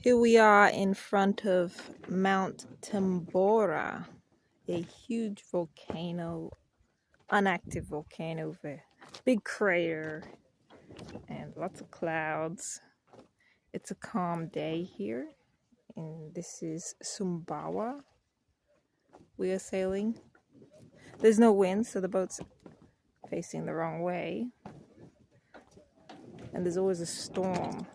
Here we are in front of Mount Tambora, a huge volcano, unactive volcano with a big crater and lots of clouds. It's a calm day here, and this is Sumbawa. We are sailing. There's no wind, so the boat's facing the wrong way. And there's always a storm.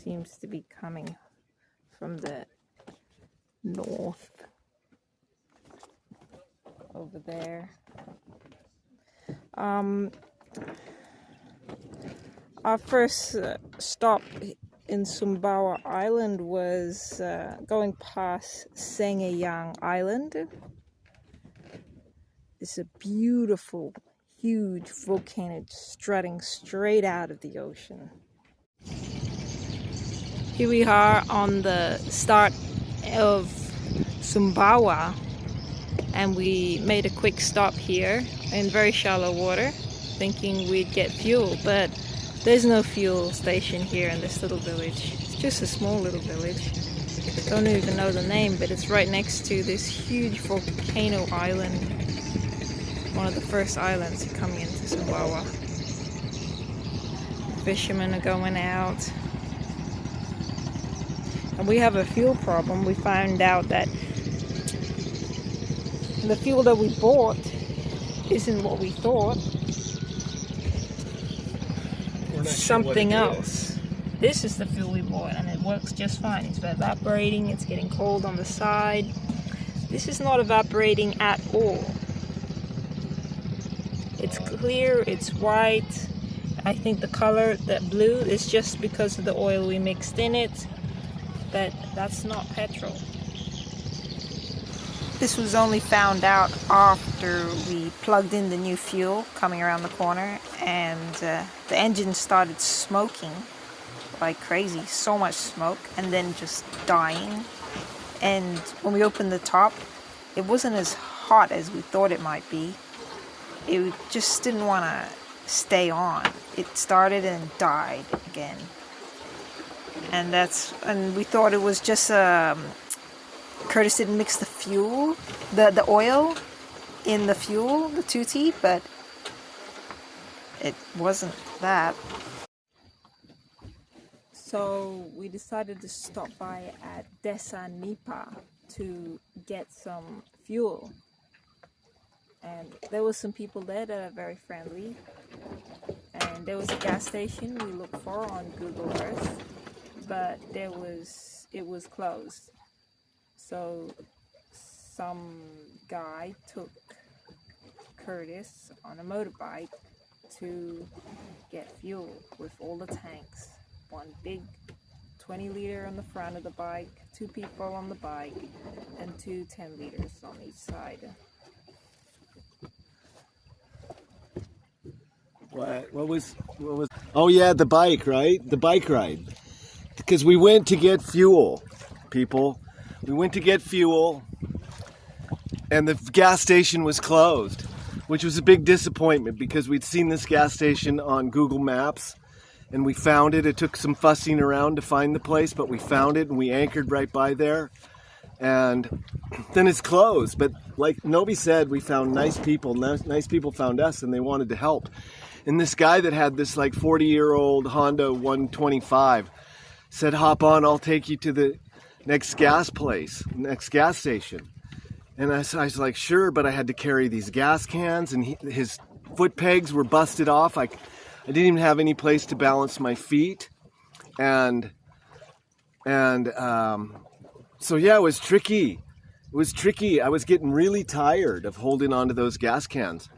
Seems to be coming from the north over there. Our first stop in Sumbawa Island was going past Sengayang Island. It's a beautiful, huge volcano strutting straight out of the ocean. Here we are on the start of Sumbawa, and we made a quick stop here in very shallow water, thinking we'd get fuel, but there's no fuel station here in this little village. It's just a small little village. Don't even know the name, but it's right next to this huge volcano island, one of the first islands coming into Sumbawa. Fishermen are going out. And we have a fuel problem. We found out that the fuel that we bought isn't what we thought. Something else. This is the fuel we bought, and it works just fine. It's evaporating, it's getting cold on the side. This is not evaporating at all. It's clear, it's white. I think the color, that blue, is just because of the oil we mixed in it. But that's not petrol. This was only found out after we plugged in the new fuel coming around the corner, and the engine started smoking like crazy, so much smoke, and then just dying. And when we opened the top, it wasn't as hot as we thought it might be. It just didn't want to stay on. It started and died again. And we thought it was just Curtis didn't mix the fuel, the oil in the fuel, the tutti, but it wasn't that. So we decided to stop by at Desa Nipa to get some fuel. And there was some people there that are very friendly. And there was a gas station we looked for on Google Earth, but it was closed. So some guy took Curtis on a motorbike to get fuel with all the tanks. One big 20-liter on the front of the bike, 2 people on the bike, and 2 10-liters on each side. What was? Oh yeah, the bike, right? The bike ride. Because we went to get fuel, people. We went to get fuel, and the gas station was closed, which was a big disappointment because we'd seen this gas station on Google Maps, and we found it. It took some fussing around to find the place, but we found it, and we anchored right by there. And then it's closed. But like Nobi said, we found nice people. Nice people found us, and they wanted to help. And this guy that had this like 40-year-old Honda 125 said, "Hop on, I'll take you to the next gas station." And I was like, sure, but I had to carry these gas cans, and his foot pegs were busted off. I didn't even have any place to balance my feet. And so yeah, it was tricky. I was getting really tired of holding onto those gas cans.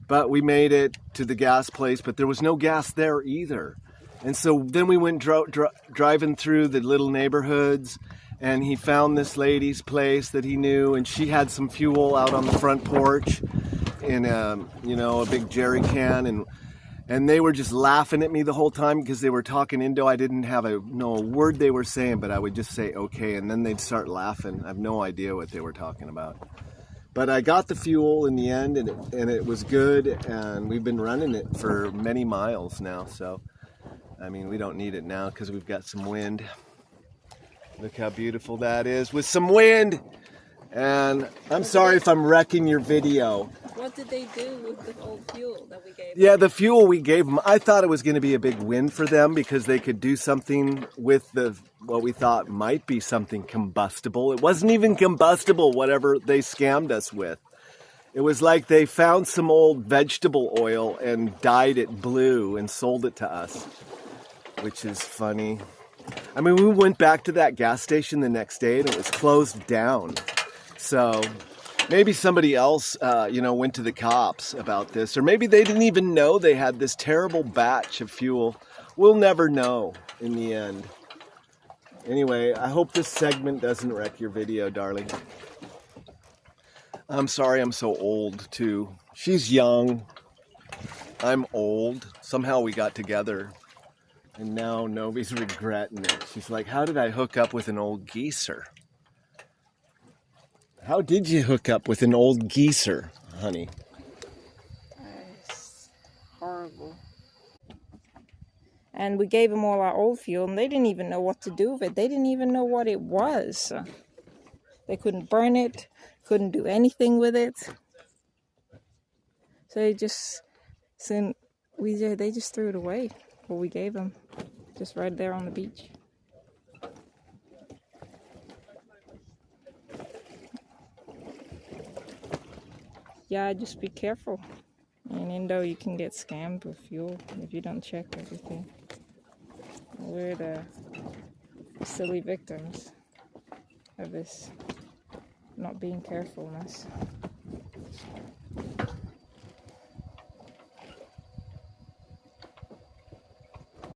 But we made it to the gas place, but there was no gas there either. And so then we went driving through the little neighborhoods, and he found this lady's place that he knew, and she had some fuel out on the front porch in a big jerry can, and they were just laughing at me the whole time because they were talking Indo. I didn't have know a word they were saying, but I would just say okay, and then they'd start laughing. I have no idea what they were talking about. But I got the fuel in the end, and it was good, and we've been running it for many miles now. So I mean, we don't need it now because we've got some wind. Look how beautiful that is with some wind. And I'm sorry if I'm wrecking your video. What did they do with the old fuel that we gave them? Yeah, the fuel we gave them, I thought it was going to be a big win for them because they could do something with what we thought might be something combustible. It wasn't even combustible, whatever they scammed us with. It was like they found some old vegetable oil and dyed it blue and sold it to us, which is funny. I mean, we went back to that gas station the next day and it was closed down. So maybe somebody else, went to the cops about this, or maybe they didn't even know they had this terrible batch of fuel. We'll never know in the end. Anyway, I hope this segment doesn't wreck your video, darling. I'm sorry I'm so old, too. She's young. I'm old. Somehow we got together. And now nobody's regretting it. She's like, how did I hook up with an old geezer? How did you hook up with an old geezer, honey? It's horrible. And we gave them all our old fuel, and they didn't even know what to do with it. They didn't even know what it was. They couldn't burn it, couldn't do anything with it. So they just threw it away. What we gave them, just right there on the beach. Yeah, just be careful. In Indo, you can get scammed with fuel if you don't check everything. We're the silly victims of this not being carefulness.